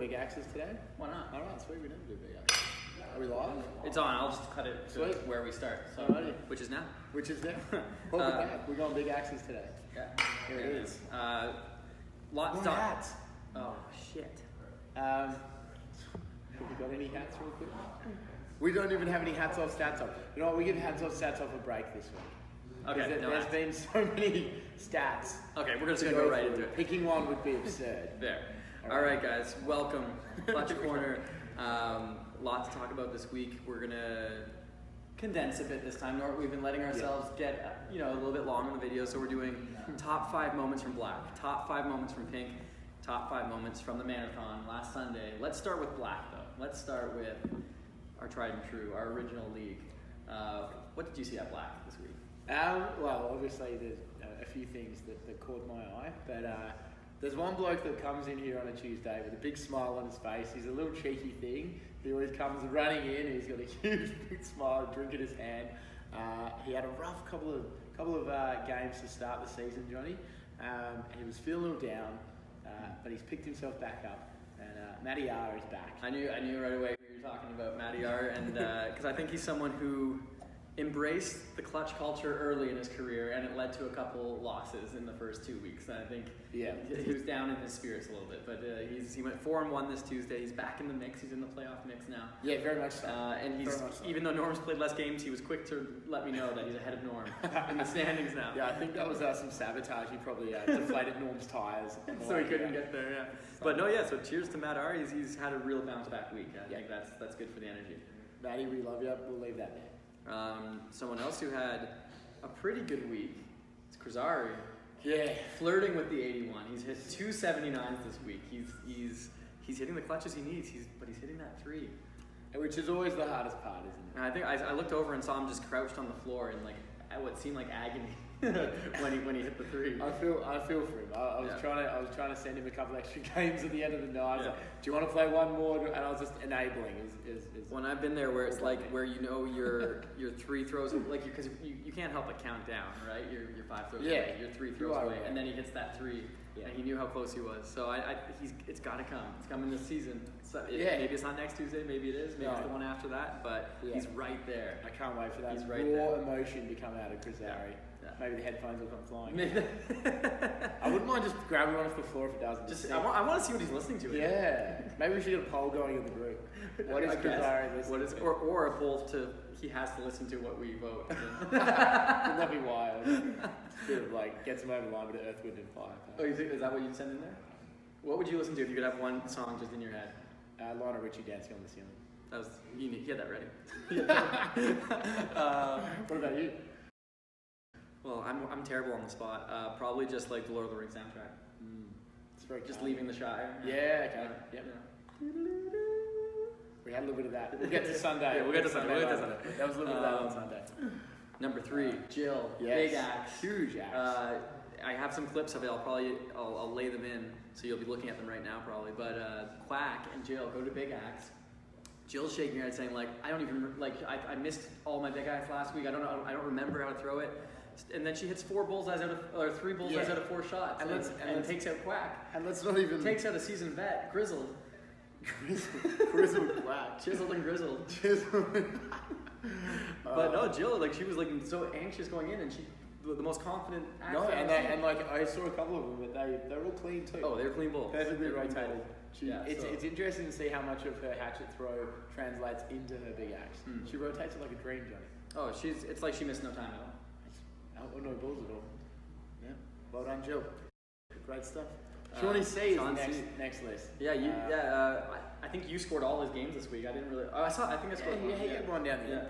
big axes today? Why not? All right, sweet. We never do big axes. Are we live? It's on. I'll just cut it to Sweet. where we start. So, Alrighty. which is now. Which is now. Welcome back. We're going big axes today. Yeah. Here it is. Lots More of hats. Oh shit. Have we got any hats real quick? We don't even have any hats off, stats off. You know what? We give hats off, stats off a break this week. Okay. There's been so many stats. Okay, we're just gonna go right into it. Picking one would be absurd. There. All right, guys. Welcome. Clutch Corner. Lot to talk about this week. We're gonna condense a bit this time. We've been letting ourselves get a little bit long in the video, so we're doing top 5 moments from Black, top 5 moments from Pink, top 5 moments from the Manorthon last Sunday. Let's start with Black though. Let's start with our tried and true, our original league. What did you see at Black this week? Well, obviously there's a few things that caught my eye, but there's one bloke that comes in here on a Tuesday with a big smile on his face. He's a little cheeky thing. He always comes running in and he's got a huge big smile, a drink in his hand. He had a rough couple of games to start the season, Johnny. He was feeling a little down, but he's picked himself back up. And Matty R is back. I knew right away who you were talking about, Matty R, and because I think he's someone who embraced the clutch culture early in his career, and it led to a couple losses in the first 2 weeks. And I think he was down in his spirits a little bit, but he went 4-1 this Tuesday. He's back in the mix. He's in the playoff mix now. Yeah, very much so. And even though Norm's played less games, he was quick to let me know that he's ahead of Norm in the standings now. Yeah, I think that was some sabotage. He probably deflated Norm's tires, so he couldn't get there. Yeah, but no, so cheers to Matt R. He's had a real bounce back week. I think that's good for the energy. Matty, we love you. We'll leave that there. Someone else who had a pretty good week is Krazari. Yeah. Flirting with the 81. He's hit 279s this week. He's hitting the clutches he needs, but he's hitting that 3. Which is always the hardest part, isn't it? And I think I looked over and saw him just crouched on the floor in what seemed like agony when he hit the 3. I feel for him. I was trying to send him a couple extra games at the end of the night. I was like, do you want to play one more? And I was just enabling. When I've been there, where it's like where your 3 throws, like because you can't help but count down, right? Your 5 throws away, your 3 throws away, and then he hits that 3, and he knew how close he was. So it's got to come. It's coming this season. So maybe it's not next Tuesday, maybe it is, maybe it's the one after that, but he's right there. I can't wait for that he's right raw there. Emotion to come out of Krazari. Yeah. Maybe the headphones will come flying. I I wouldn't mind just grabbing one off the floor if it doesn't. I want to see what he's listening to. Yeah. Maybe we should get a poll going in the group. What is Krazari listening to? Or a poll he has to listen to what we vote. Wouldn't that be wild? Sort of gets him over the line with Earth, Wind and Fire. Oh, is that what you'd send in there? What would you listen to if you could have one song just in your head? Lionel Richie dancing on the ceiling. That was unique. He had that ready. What about you? Well, I'm terrible on the spot. Probably just like the Lord of the Rings soundtrack. It's very just kind. Leaving the Shire. Yeah. Okay. Yep. Yeah. We had a little bit of that. We'll get to Sunday. Yeah, we'll get to Sunday. That was a little bit of that on Sunday. Number 3, Jill. Yes. Big axe. Huge axe. I have some clips of it. I'll lay them in, so you'll be looking at them right now probably. But Quack and Jill go to Big Axe. Jill's shaking her head saying I don't even I missed all my big axe last week. I don't remember how to throw it. And then she hits 3 bullseyes out of 4 shots, and takes out Quack. And let's not even takes out a seasoned vet, grizzled Quack, chiseled and grizzled. But no, Jill, she was so anxious going in, and she the most confident. No, and I saw a couple of them, but they're all clean too. Oh, they're clean bulls. Perfectly rotated. It's so. interesting to see how much of her hatchet throw translates into her big axe. She rotates it like a dream, Johnny. Oh, it's like she missed no time at all. No balls at all. Yeah. Well done, Jill. Great stuff. Shawnee C is the next list. Yeah, I think you scored all his games this week. I didn't really. Oh, I think I scored one. Yeah, he had one down there.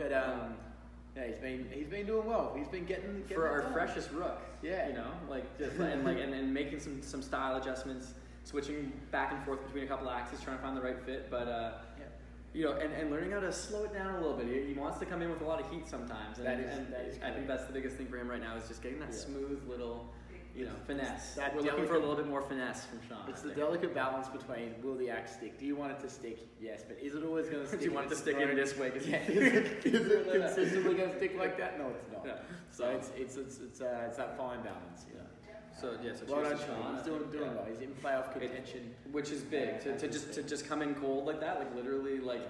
But he's been doing well. He's been getting for our freshest rook. Yeah. And making some style adjustments, switching back and forth between a couple axes, trying to find the right fit. But and learning how to slow it down a little bit. He wants to come in with a lot of heat sometimes. And I think that's the biggest thing for him right now is just getting that smooth little, finesse. We're looking for a little bit more finesse from Sean. It's the delicate balance between will the axe stick? Do you want it to stick? Yes, but is it always going to stick? Do you want it to stick in this way? Is it consistently going to stick like that? No, it's not. Yeah. So it's that fine balance. So yeah, so well cheers done, to Sean. He's doing well. He's in playoff contention, Which is big to just come in cold like that, like literally like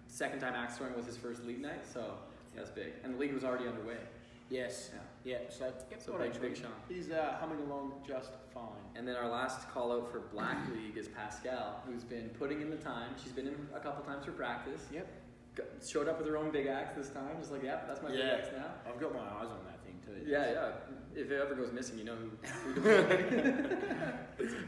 second time axe throwing was his first league night, so that's big. And the league was already underway. Yes. Yeah. So big Sean. He's humming along just fine. And then our last call out for Black League is Pascal, who's been putting in the time. She's been in a couple times for practice. Yep. Showed up with her own big axe this time. Just like, yeah, that's my big axe now. I've got my eyes on that thing too. Yeah. If it ever goes missing, you know who deployed.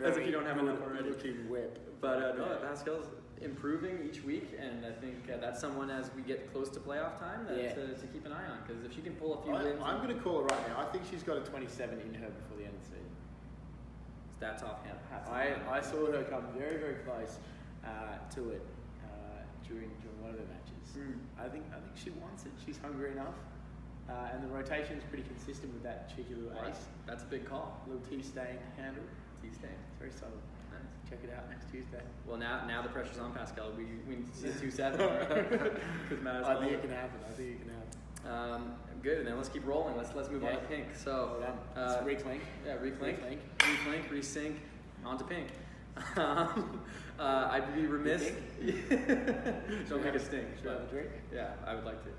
As if you don't have enough already. Looking whip. But no, Pascal's improving each week, and I think that's someone as we get close to playoff time to keep an eye on. Because if she can pull a few wins, I'm going to call her right now. I think she's got a 27 in her before the end of the season. Stats off. I saw her come very, very close to it during one of the matches. I think she wants it. She's hungry enough, and the rotation is pretty consistent with that cheeky little ace. That's a big call. Little tea-stained handle. Tea-stained. It's very subtle. Nice. Check it out next Tuesday. Well, now the pressure's on Pascal. We need to see 2-7. I think it can happen. Good, and then let's keep rolling. Let's move on to pink. So, reclink. Yeah, reclink, resync, on to pink. I'd be remiss. Don't make a stink. Should I have a drink? Yeah, I would like to.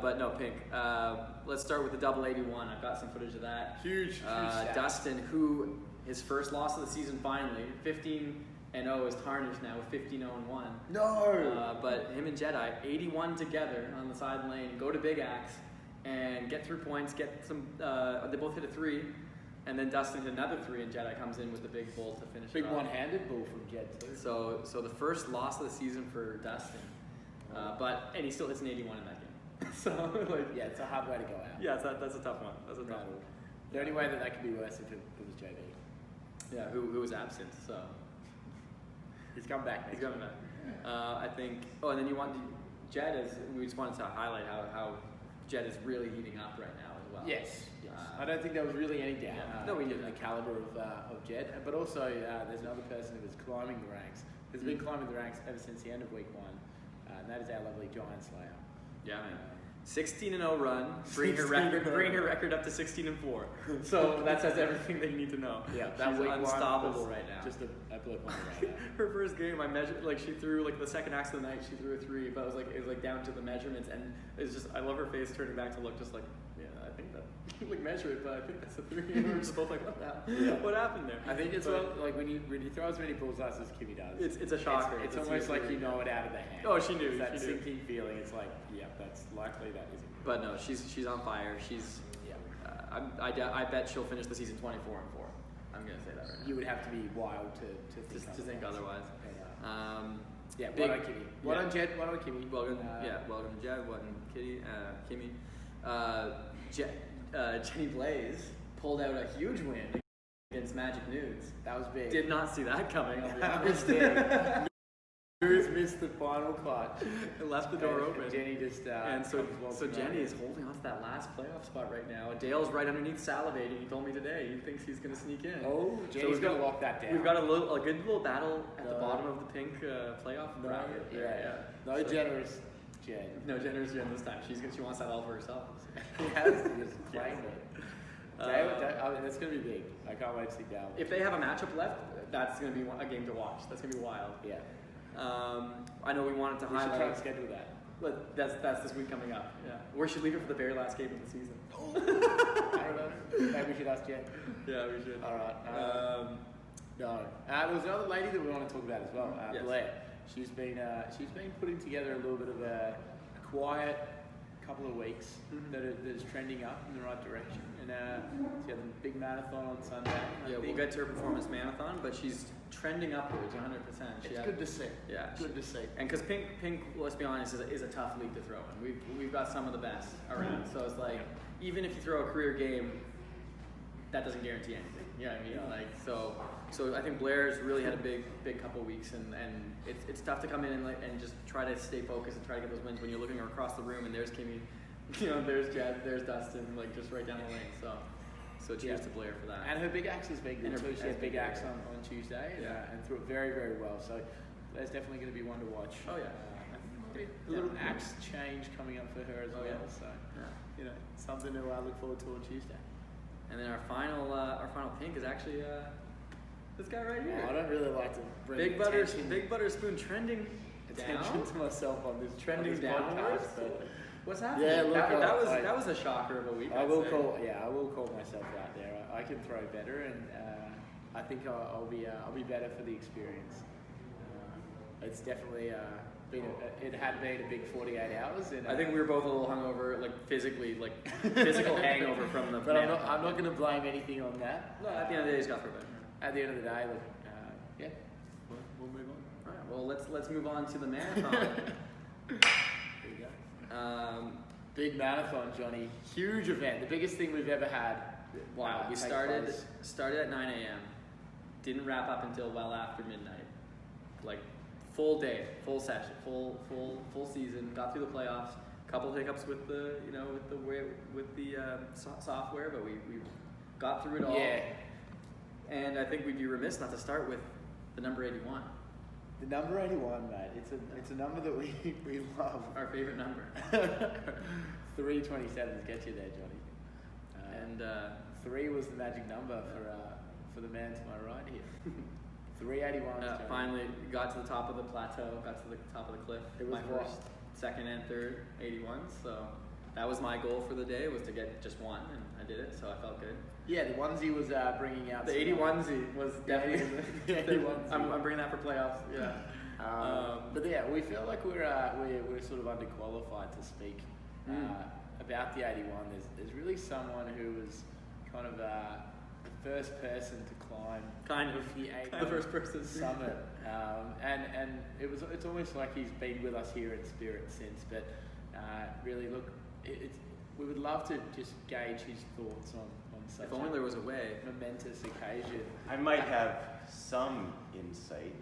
But no, pink. Let's start with the double 81. I've got some footage of that. Huge. Dustin, who his first loss of the season finally, 15-0 is tarnished now with 15-0-1. No. But him and Jedi, 81 together on the side lane, go to Big Axe and get 3 points. Get some. They both hit a 3. And then Dustin hit another 3, and Jedi comes in with the big bull to finish it off. Big one-handed bull from Jed too. So the first loss of the season for Dustin, and he still hits an 81 in that game. So it's a hard way to go out. Yeah, that's a tough one. That's a tough one. The only way that could be worse if it was JB. Yeah, who was absent. So he's come back. He's coming back. I think. Oh, and then Jed is. We just wanted to highlight how Jed is really heating up right now as well. Yes. I don't think there was really any doubt. No, we knew the caliber of Jed, but also there's another person who was climbing the ranks. Who's been climbing the ranks ever since the end of week 1, and that is our lovely Giant Slayer. Yeah, man. 16-0 run, bring her record up to 16-4. So that says everything that you need to know. Yeah, she's unstoppable right now. Just a blip on right now. Her first game, I measured she threw the second axe of the night. She threw a 3, but it was down to the measurements, and it's just I love her face turning back to look just I think that measure it, but I think that's a 3. And we're just both like, what the hell? Yeah. What happened there? I think it's when you throw as many bullseyes as Kimmy does. It's a shocker. It's almost like you know it out of the hand. Oh, she knew. It's that sinking feeling. It's like, that's likely that isn't. But no, she's on fire. She's I bet she'll finish the season 24-4. I'm gonna say that right now. You would have to be wild to think otherwise. Well done, Kimmy. Well done, Jed. Well done, Kimmy. Welcome to Jed. Well done, Kitty. Kimmy. Jenny Blaze pulled out a huge win against Magic Nudes. That was big. Did not see that coming. That was big. Nudes missed the final clutch. It left the door open. Jenny just so Jenny is holding on to that last playoff spot right now. Dale's right underneath salivating. He told me today he thinks he's going to sneak in. Oh, Jenny's going to lock that down. We've got a good little battle at the bottom of the pink playoff bracket. Yeah. No generous Jen. No generous Jen this time. She wants that all for herself. He has to just claim it. That's going to be big. I can't wait to see Dale. If they have a matchup left, that's going to be a game to watch. That's going to be wild. Yeah. I know we wanted to highlight. We should try and schedule that. But that's this week coming up. Yeah. Or we should leave it for the very last game of the season. I don't know. Maybe we should ask Jen. Yeah, we should. All right. No. There was another lady that we want to talk about as well. Yes. Blair. She's been putting together a little bit of a quiet couple of weeks that is trending up in the right direction. And she had a big marathon on Sunday. We'll get to her performance marathon, but she's trending upwards 100%. It's good to see. Yeah, good to see. And because pink, let's be honest, is a tough league to throw in. We've got some of the best around. So it's like even if you throw a career game, that doesn't guarantee anything. You know what I mean? So I think Blair's really had a big couple weeks, and it's tough to come in and just try to stay focused and try to get those wins when you're looking across the room and there's Kimmy, there's Jed, there's Dustin, just right down the lane. So cheers to Blair for that. And her big axe is big too. She had big axe on Tuesday and threw it very, very well. So Blair's definitely going to be one to watch. Oh yeah. A little axe change coming up for her as well. So something to look forward to on Tuesday. And then our final pink is actually this guy right here. I don't really like to bring Big Butter Spoon trending attention down. to myself on this Trending downwards. What's happening? Yeah, look, that was a shocker of a week. I will call myself out there. I can throw better, and I think I'll be better for the experience. It's definitely it had been a big 48 hours. And I think we were both a little hungover, like physically, like physical hangover from the. But I'm not going to blame anything on that. No, at the end of the day, he's got through it. At the end of the day, look, yeah, we'll move on. All right, well, let's move on to the Manorthon. There you go. Big Manorthon, Johnny. Huge event. The biggest thing we've ever had. Wow, we started at 9 a.m. Didn't wrap up until well after midnight. Like full day, full session, full season. Got through the playoffs. Couple hiccups with the software, but we got through it all. Yeah. And I think we'd be remiss not to start with the number 81. The number 81, mate. It's a number that we love. Our favorite number. 327s get you there, Johnny. And 3 was the magic number for the man to my right here. 381. Finally got to the top of the plateau. Got to the top of the cliff. It was my first, second, and third 81s. So that was my goal for the day, was to get just one, and I did it. So I felt good. Yeah, the onesie was bringing out. The 81sie was definitely. The 81sie. I'm bringing that for playoffs. Yeah. But yeah, we feel like we're sort of underqualified to speak about the 81. There's really someone who was kind of the first person to climb the 81 the first person summit, and it's almost like he's been with us here in spirit since. But really, look, we would love to just gauge his thoughts on such if only there was a way. Momentous occasion. I might have some insight.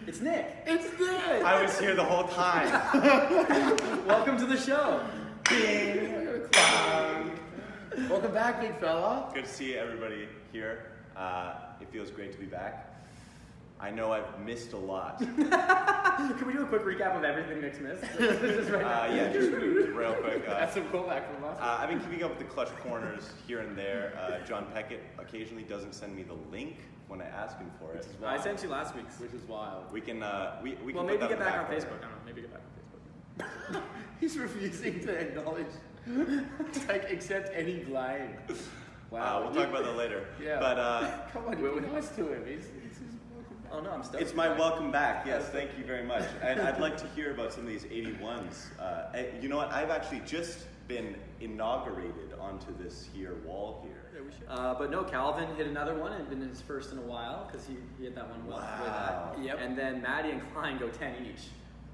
It's Nick. It's Nick. I was here the whole time. Welcome to the show. Bing bong. Welcome back, big fella. Good to see everybody here. It feels great to be back. I know I've missed a lot. Can we do a quick recap of everything Nick's missed? Just right now. Yeah, just real quick. That's some callback from us. I've been keeping up with the clutch corners here and there. John Peckett occasionally doesn't send me the link when I ask him for it. I sent you last week's. Which is wild. We can we can well, put maybe that get back on burner. Facebook. I don't know. Maybe get back on Facebook. He's refusing to acknowledge, accept any blame. Wow. We'll talk about that later. Yeah. But come on, be nice to him. He's Oh no, I'm stoked. it's my welcome back. Yes, thank you very much. And I'd like to hear about some of these 81s. You know what? I've actually just been inaugurated onto this here wall here. Yeah, we should. But no, Calvin hit another one and been his first in a while because he hit that one well. Wow. Yep. And then Matty and Klein go 10 each.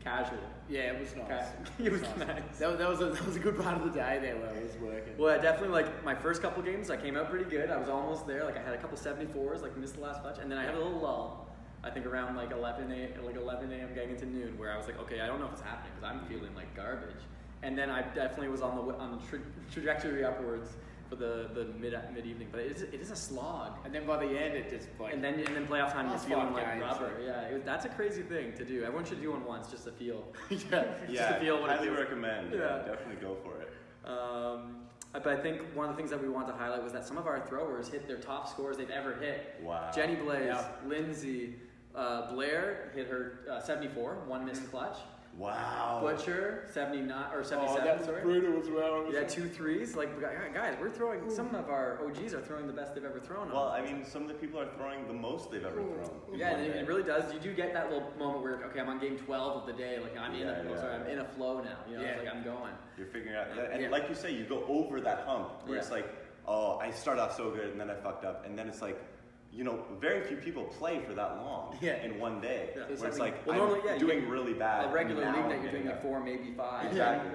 Casual. Yeah, it was nice. It was nice. That was a good part of the day there where it was working. Well, definitely, like, my first couple games, I came out pretty good. I was almost there. Like, I had a couple 74s, like, missed the last touch. And then I had a little lull, I think around, like, 11 a.m. getting into noon, where I was like, okay, I don't know if it's happening, because I'm feeling like garbage. And then I definitely was on the trajectory upwards for the mid-evening. But it is a slog. And then by the end, it just, like... And then playoff time, last you're feeling 5 like games, rubber. Yeah, that's a crazy thing to do. Everyone should do one once, just to feel. Just Yeah, to feel what highly it feels. recommend. Yeah, definitely go for it. But I think one of the things that we want to highlight was that some of our throwers hit their top scores they've ever hit. Wow. Jenny Blaze, Lindsay, Blair hit her 74, one missed clutch. Wow. Butcher 79 or 77. Oh, that was sorry. brutal as well. Yeah, 2 threes. Like, guys, we're throwing. Some of our OGs are throwing the best they've ever thrown. Well, I mean, some of the people are throwing the most they've ever thrown. Yeah, and it really does. You do get that little moment where, okay, I'm on game 12 of the day. Like, I'm in a flow now. You know, it's like I'm going. You're figuring out, and like you say, you go over that hump where it's like, oh, I start off so good, and then I fucked up, and then it's like, you know, very few people play for that long in one day. Yeah. Where it's like, normally, I'm doing really bad. A regular league that you're doing like 4, maybe 5. Exactly.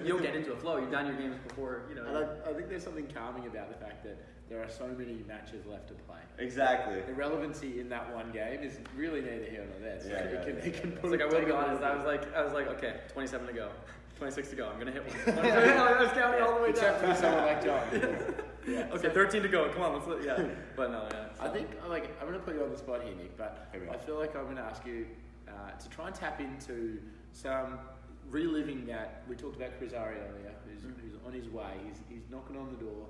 You'll get into a flow. You've done your games before, you know. And I think there's something calming about the fact that there are so many matches left to play. Exactly. The relevancy in that one game is really neither here nor there. So it can put it's like, I will be honest, I was like, okay, 27 to go. 26 to go. I'm gonna hit one. I was counting all the way Except down. for someone like John. Okay, 13 to go. Come on, But no, yeah. I think I'm gonna put you on the spot here, Nick. But I feel like I'm gonna ask you to try and tap into some reliving that. We talked about Chris Ari earlier, who's on his way. He's knocking on the door.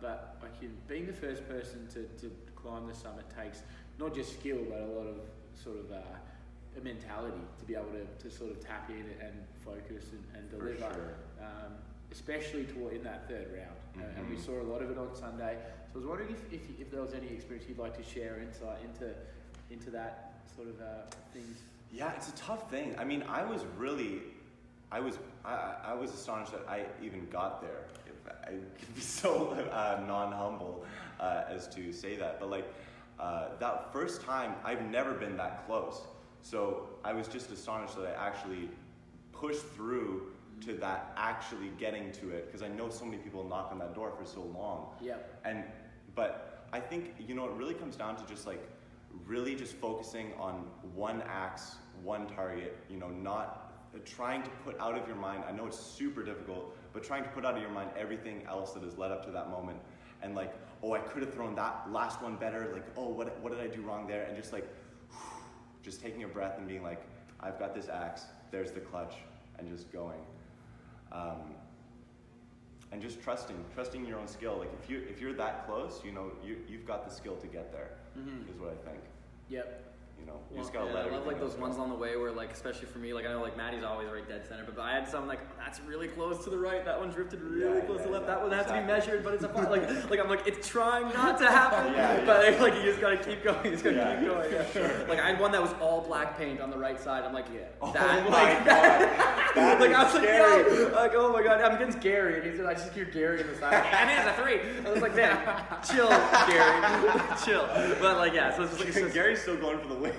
But like being the first person to climb the summit takes not just skill, but a lot of sort of a mentality to be able to sort of tap in and focus and deliver. Sure. Especially in that third round. And we saw a lot of it on Sunday. So I was wondering if there was any experience you'd like to share insight into that sort of things. Yeah, it's a tough thing. I mean, I was astonished that I even got there. I could be so non-humble as to say that, but like that first time, I've never been that close. So I was just astonished that I actually pushed through to that actually getting to it, because I know so many people knock on that door for so long. Yeah. But I think, you know, it really comes down to just like really just focusing on one axe, one target, you know, not trying to put out of your mind, I know it's super difficult, but trying to put out of your mind everything else that has led up to that moment. And like, oh, I could have thrown that last one better. Like, oh, what did I do wrong there? And just like, just taking a breath and being like, I've got this axe, there's the clutch, and just going. And just trusting your own skill. Like if you're that close, you know, you've got the skill to get there. Is what I think. Yep. You know, you just gotta let it. I love like those ones on the way where, like, especially for me, like I know like Matty's always right dead center, but I had some like that's really close to the right, that one drifted really close to the left, that one has to be measured, but it's a like I'm like it's trying not to happen, but like you just gotta keep going, keep going. Yeah, sure. Like I had one that was all black paint on the right side. I'm like, that, like, that like I was scary. Like, yo, like oh my god, I'm getting Gary, and I just hear Gary in the side, and it has a 3. I was like, man, chill, Gary, chill. But like so it's just like Gary's still going for the win. I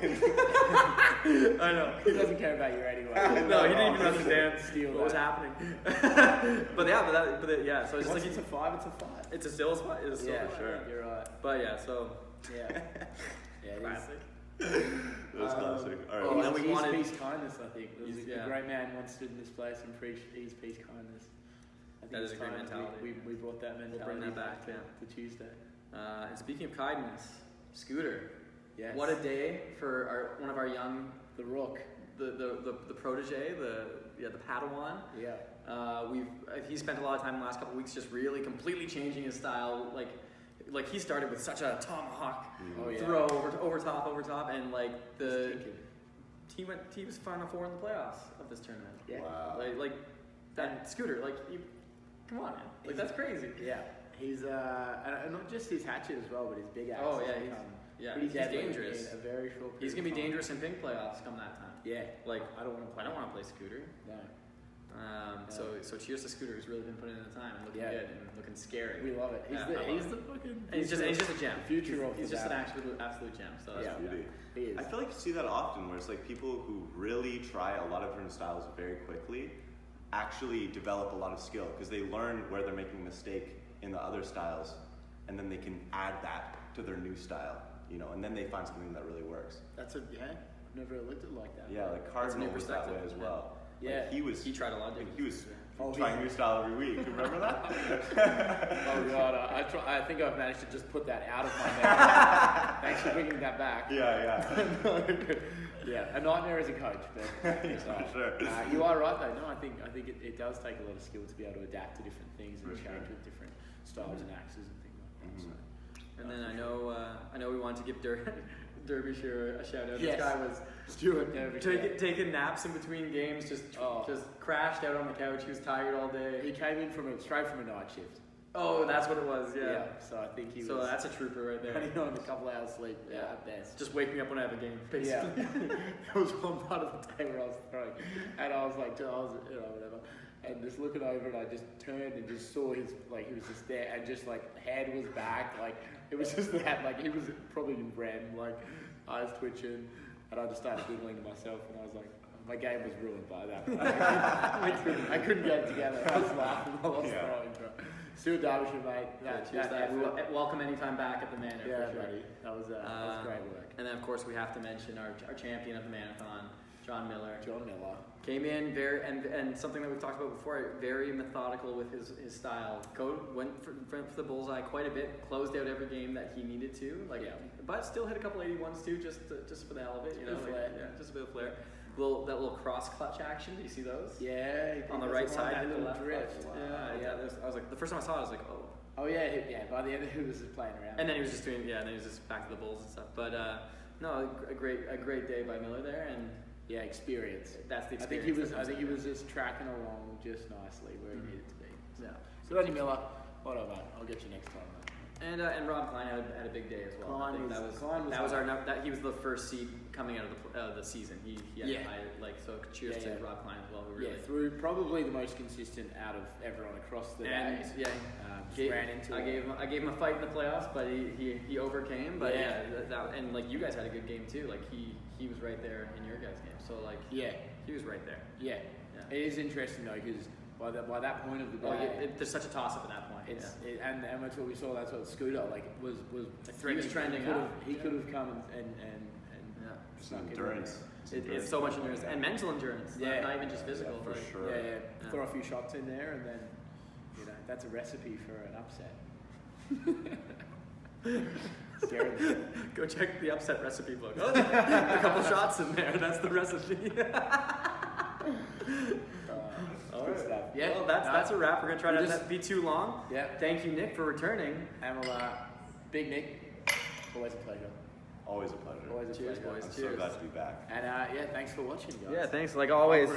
know. He doesn't care about you anyway. No, he didn't even understand what was happening. but so it's just like it's a 5. It's a 5. It's a still a 5. It's still for sure. You're right. But classic. That's classic. All right. And we wanted peace kindness. I think a great man once stood in this place and preached his peace kindness. I think that is a great mentality. We brought that mentality. We'll bring that back to Tuesday. And speaking of kindness, Scooter. Yes. What a day for one of our young, the Rook, the protege, the Padawan. Yeah. He spent a lot of time in the last couple of weeks just really completely changing his style. Like he started with such a tomahawk throw over top, and like he was Final Four in the playoffs of this tournament. Yeah. Wow. Like that Scooter. Come on, man. Like that's crazy. Yeah. He's and not just his hatchet as well, but his big axe. Oh yeah, he's dangerous. In a very short he's gonna be dangerous in pink playoffs come that time. Yeah, like I don't want to play Scooter. No. So cheers to Scooter, who's really been putting in the time and looking good and looking scary. We love it. He's the fucking. He's just a gem. Future of he's just an absolute gem. So that's beauty. He is. I feel like you see that often, where it's like people who really try a lot of different styles very quickly actually develop a lot of skill because they learn where they're making a mistake in the other styles, and then they can add that to their new style. You know, and then they find something that really works. That's never looked at it like that. Yeah, like Cardinal was that way as well. Yeah, like he tried a lot. He was trying new style every week. Remember that? Oh god, I think I've managed to just put that out of my memory. Thanks for bringing that back. Yeah. A nightmare as a coach, but for sure. You are right though. No, I think it does take a lot of skill to be able to adapt to different things and change with different styles and axes and things like that. So. And then I know we wanted to give Derbyshire a shout out. Yes. This guy was taking naps in between games, just crashed out on the couch. He was tired all day. He came in straight from a night shift. Oh, that's what it was. Yeah. So I think So that's a trooper right there. Running on a couple hours sleep. At best. Just wake me up when I have a game. Basically. Yeah. There was one part of the day where I was throwing, and I was like, whatever. And just looking over, and I just turned and just saw his, like, he was just there, and just, like, head was back, like, it was just that, like, he was probably in REM, like, eyes twitching, and I just started giggling to myself, and I was like, my game was ruined by that. I couldn't get it together. I was laughing while I was throwing. Still Derbyshire, mate. Welcome anytime back at the Manor. Yeah, for sure. buddy. That was great work. And then, of course, we have to mention our champion of the Manorthon, John Miller. Came in and something that we've talked about before, very methodical with his style. Went for the bullseye quite a bit, closed out every game that he needed to, but still hit a couple 81s too, just for the hell of it, just a bit of flair. that little cross clutch action. Do you see those? Yeah. On the right side, that little left drift. clutch. Yeah. I was like, the first time I saw it, I was like, oh. Oh yeah. By the end, he was just playing around. And then he was just doing, and then he was just back to the Bulls and stuff. But no, a great day by Miller there, and yeah, experience. That's the experience. I think he was just tracking along just nicely where he needed to be. Yeah. So Eddie Miller, whatever. I'll get you next time. And Rob Klein had a big day as well. Klein I think he was the first seed coming out of the season. He had so cheers to Rob Klein as well. Who really through probably the most consistent out of everyone across the day. Ran into. I gave him a fight in the playoffs, but he overcame. But and like you guys had a good game too. Like he was right there in your guys' game. So like he was right there. Yeah. It is interesting though because by that point of the day, there's such a toss up at that point. And that's what we saw. That's what Scooter was a threat. He was trending up. He could have come and some endurance. It's so much endurance and mental endurance. Not even just physical. For sure. Yeah. Throw a few shots in there, and then that's a recipe for an upset. Go check the upset recipe book. Oh, a couple shots in there. That's the recipe. Good stuff. Yeah, well, that's a wrap. We're gonna try to not be too long. Yeah. Thank you, Nick, for returning. And Big Nick, always a pleasure. Always a pleasure. Always a Cheers, pleasure. boys. I'm so glad to be back. And thanks for watching, guys. Yeah, thanks. Like always.